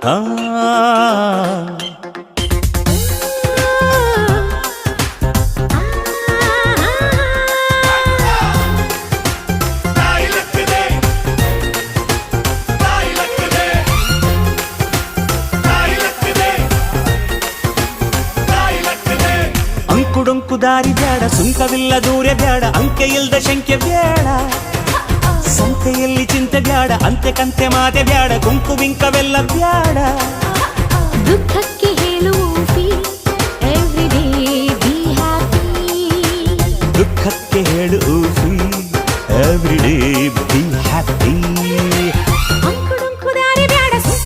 ಆ ಅಂಕುಡೊಂಕು ದಾರಿ ಬ್ಯಾಡ, ಸುಂಕವಿಲ್ಲ ದೂರ ಬ್ಯಾಡ, ಅಂಕೆ ಇಲ್ದ ಶಂಕೆ ಬ್ಯಾಡ, ಸಂತೆಯಲ್ಲಿ ಚಿಂತೆ ಬ್ಯಾಡ, ಅಂತೆ ಕಂತೆ ಮಾತೆ ಬ್ಯಾಡ, ಕುಂಕು ಬಿಂಕವೆಲ್ಲ ಬ್ಯಾಡ. ದುಃಖಕ್ಕೆ ಹೇಳುವ ಎವ್ರಿ ಡೇ ಬಿ ಹ್ಯಾಪಿ, ದುಃಖಕ್ಕೆ ಹೇಳು ಎವ್ರಿ ಡೇ ಬಿ ಹ್ಯಾಪಿ.